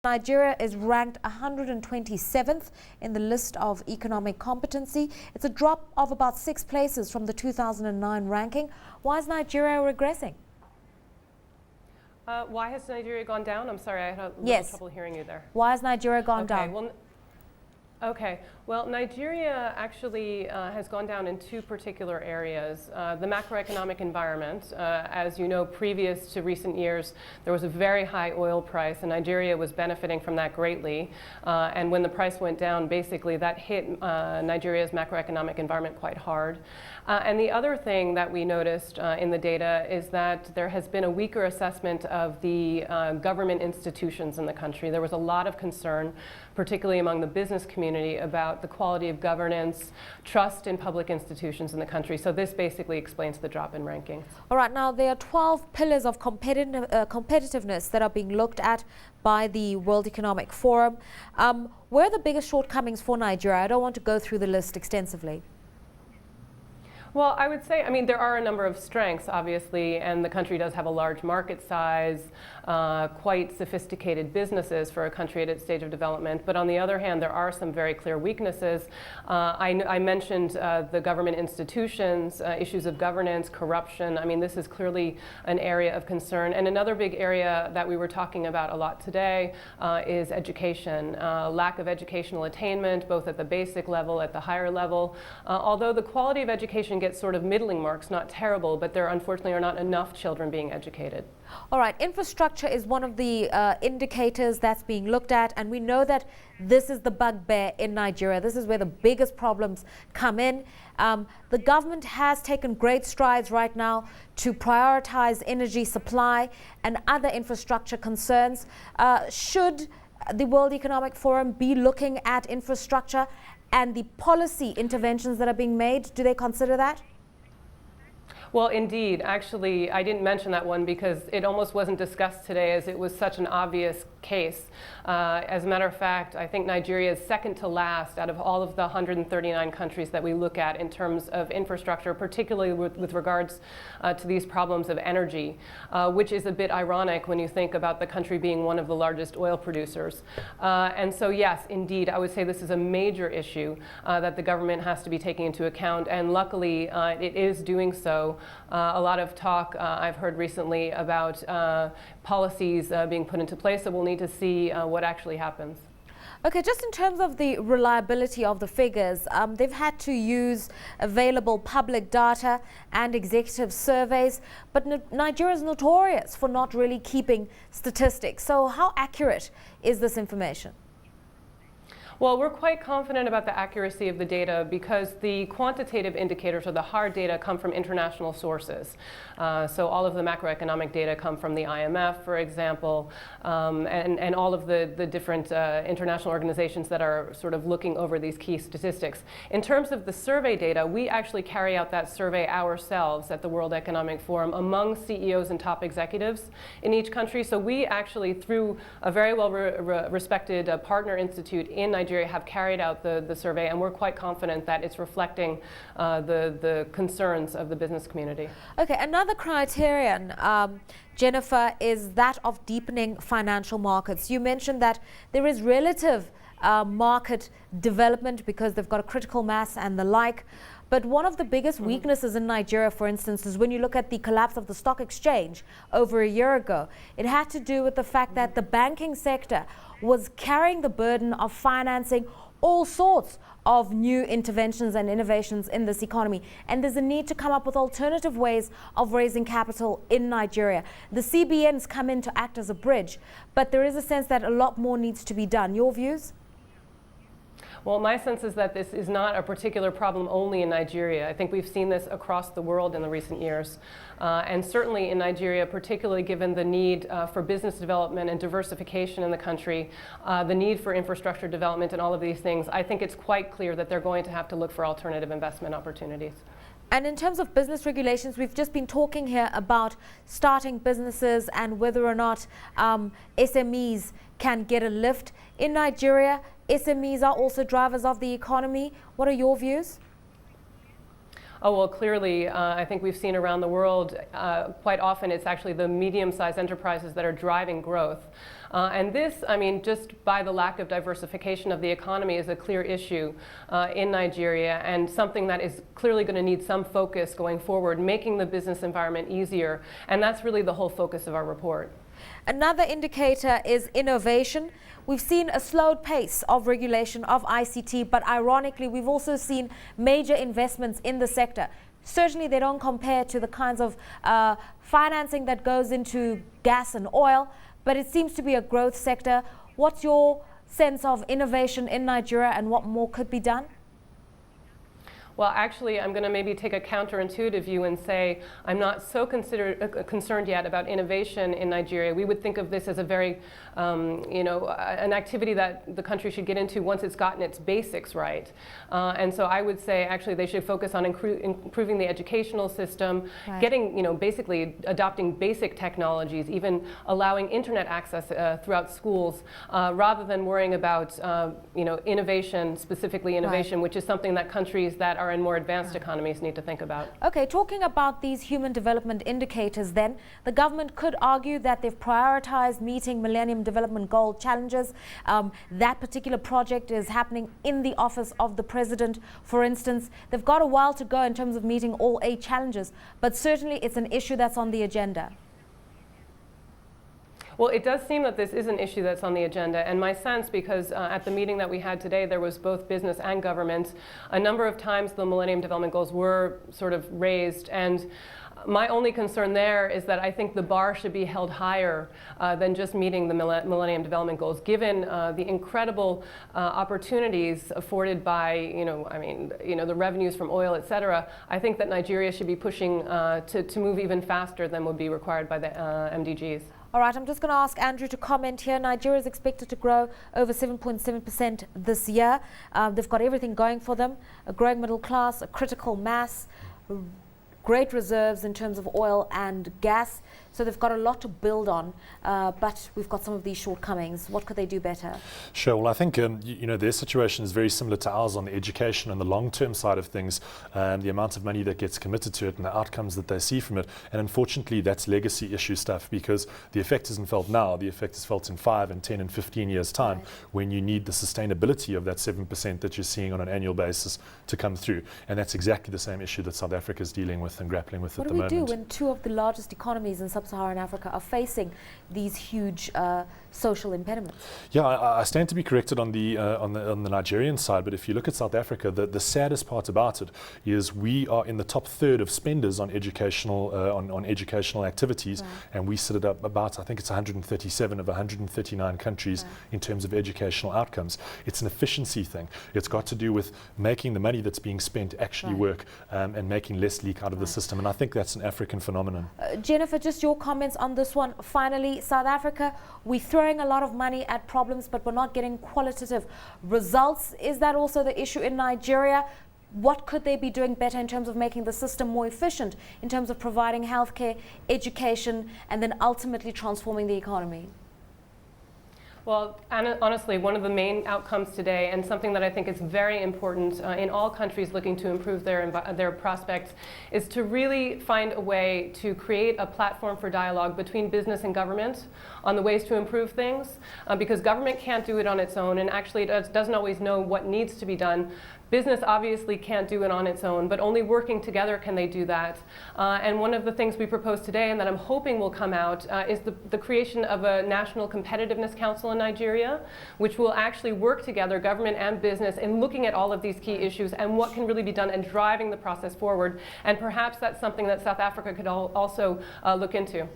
Nigeria is ranked 127th in the list of economic competency. It's a drop of about 6 places from the 2009 ranking. Why is Nigeria regressing? Why has Nigeria gone down? I'm sorry, I had a little trouble hearing you there. Why has Nigeria gone down? Well, Nigeria actually has gone down in 2 particular areas. The macroeconomic environment, as you know, previous to recent years, there was a very high oil price, and Nigeria was benefiting from that greatly. And when the price went down, basically that hit Nigeria's macroeconomic environment quite hard. And the other thing that we noticed in the data is that there has been a weaker assessment of the government institutions in the country. There was a lot of concern, particularly among the business community, about the quality of governance, trust in public institutions in the country. So this basically explains the drop in rankings. All right, now there are 12 pillars of competitiveness that are being looked at by the World Economic Forum. Where are the biggest shortcomings for Nigeria? I don't want to go through the list extensively. Well, I would say, there are a number of strengths, obviously, and the country does have a large market size, quite sophisticated businesses for a country at its stage of development. But on the other hand, there are some very clear weaknesses. I mentioned the government institutions, issues of governance, corruption. This is clearly an area of concern. And another big area that we were talking about a lot today is education. Lack of educational attainment, both at the basic level, at the higher level. Although the quality of education gets sort of middling marks, not terrible, but there unfortunately are not enough children being educated. All right, infrastructure is one of the indicators that's being looked at, and we know that this is the bugbear in Nigeria. This is where the biggest problems come in. The government has taken great strides right now to prioritize energy supply and other infrastructure concerns. Should the World Economic Forum be looking at infrastructure and the policy interventions that are being made? Do they consider that? Well, indeed. Actually, I didn't mention that one because it almost wasn't discussed today, as it was such an obvious case. As a matter of fact, I think Nigeria is second to last out of all of the 139 countries that we look at in terms of infrastructure, particularly with regards to these problems of energy, which is a bit ironic when you think about the country being one of the largest oil producers. And so, yes, indeed, I would say this is a major issue that the government has to be taking into account, and luckily it is doing so. A lot of talk I've heard recently about policies being put into place, so we'll need to see what actually happens. Okay, just in terms of the reliability of the figures, they've had to use available public data and executive surveys, but Nigeria is notorious for not really keeping statistics. So how accurate is this information? Well, we're quite confident about the accuracy of the data because the quantitative indicators, or the hard data, come from international sources. So all of the macroeconomic data come from the IMF, for example, and all of the different international organizations that are sort of looking over these key statistics. In terms of the survey data, we actually carry out that survey ourselves at the World Economic Forum among CEOs and top executives in each country. So we actually, through a very well respected partner institute in Nigeria, have carried out the survey, and we're quite confident that it's reflecting the concerns of the business community. Okay, another criterion, Jennifer, is that of deepening financial markets. You mentioned that there is relative market development because they've got a critical mass and the like. But one of the biggest weaknesses in Nigeria, for instance, is when you look at the collapse of the stock exchange over a year ago. It had to do with the fact that the banking sector was carrying the burden of financing all sorts of new interventions and innovations in this economy. And there's a need to come up with alternative ways of raising capital in Nigeria. The CBNs come in to act as a bridge, but there is a sense that a lot more needs to be done. Your views? Well, my sense is that this is not a particular problem only in Nigeria. I think we've seen this across the world in the recent years. And certainly in Nigeria, particularly given the need for business development and diversification in the country, the need for infrastructure development and all of these things, I think it's quite clear that they're going to have to look for alternative investment opportunities. And in terms of business regulations, we've just been talking here about starting businesses and whether or not SMEs can get a lift. In Nigeria, SMEs are also drivers of the economy. What are your views? Oh, well, clearly, I think we've seen around the world, quite often it's actually the medium-sized enterprises that are driving growth. And this, I mean, just by the lack of diversification of the economy is a clear issue in Nigeria, and something that is clearly going to need some focus going forward, making the business environment easier. And that's really the whole focus of our report. Another indicator is innovation. We've seen a slowed pace of regulation of ICT, but ironically, we've also seen major investments in the sector. Certainly, they don't compare to the kinds of financing that goes into gas and oil, but it seems to be a growth sector. What's your sense of innovation in Nigeria and what more could be done? Well, actually, I'm going to maybe take a counterintuitive view and say I'm not so concerned yet about innovation in Nigeria. We would think of this as a very, an activity that the country should get into once it's gotten its basics right. And so I would say actually they should focus on improving the educational system, right. Getting, basically adopting basic technologies, even allowing internet access throughout schools, rather than worrying about, innovation, specifically innovation, right. which is something that countries that are in more advanced economies need to think about. Okay, talking about these human development indicators then, the government could argue that they've prioritized meeting Millennium Development Goal challenges. That particular project is happening in the office of the president, for instance. They've got a while to go in terms of meeting all 8 challenges, but certainly it's an issue that's on the agenda. Well, it does seem that this is an issue that's on the agenda, and my sense, because at the meeting that we had today, there was both business and government. A number of times the Millennium Development Goals were sort of raised, and my only concern there is that I think the bar should be held higher than just meeting the Millennium Development Goals, given the incredible opportunities afforded by, the revenues from oil, et cetera. I think that Nigeria should be pushing to move even faster than would be required by the MDGs. All right, I'm just going to ask Andrew to comment here. Nigeria is expected to grow over 7.7% this year. They've got everything going for them: a growing middle class, a critical mass, great reserves in terms of oil and gas. So they've got a lot to build on, but we've got some of these shortcomings. What could they do better? Sure. Well, I think their situation is very similar to ours on the education and the long-term side of things, the amount of money that gets committed to it and the outcomes that they see from it. And unfortunately, that's legacy issue stuff, because the effect isn't felt now. The effect is felt in 5 and 10 and 15 years' time, right, when you need the sustainability of that 7% that you're seeing on an annual basis to come through. And that's exactly the same issue that South Africa is dealing with and grappling with at the moment. What do we do when 2 of the largest economies in Sub-Saharan Africa are facing these huge social impediments? Yeah, I stand to be corrected on the Nigerian side, but if you look at South Africa, the saddest part about it is we are in the top third of spenders on educational educational activities, right, and we sit at about, I think it's 137 of 139 countries, right, in terms of educational outcomes. It's an efficiency thing. It's got to do with making the money that's being spent actually, right, work, and making less leak out of, right, the system, and I think that's an African phenomenon. Jennifer, just your comments on this one. Finally, South Africa, we're throwing a lot of money at problems, but we're not getting qualitative results. Is that also the issue in Nigeria? What could they be doing better in terms of making the system more efficient, in terms of providing healthcare, education, and then ultimately transforming the economy? Well, honestly, one of the main outcomes today, and something that I think is very important in all countries looking to improve their prospects, is to really find a way to create a platform for dialogue between business and government on the ways to improve things, because government can't do it on its own, and actually it doesn't always know what needs to be done. Business obviously can't do it on its own, but only working together can they do that. And one of the things we proposed today, and that I'm hoping will come out, is the creation of a National Competitiveness Council in Nigeria, which will actually work together, government and business, in looking at all of these key issues and what can really be done and driving the process forward. And perhaps that's something that South Africa could also look into.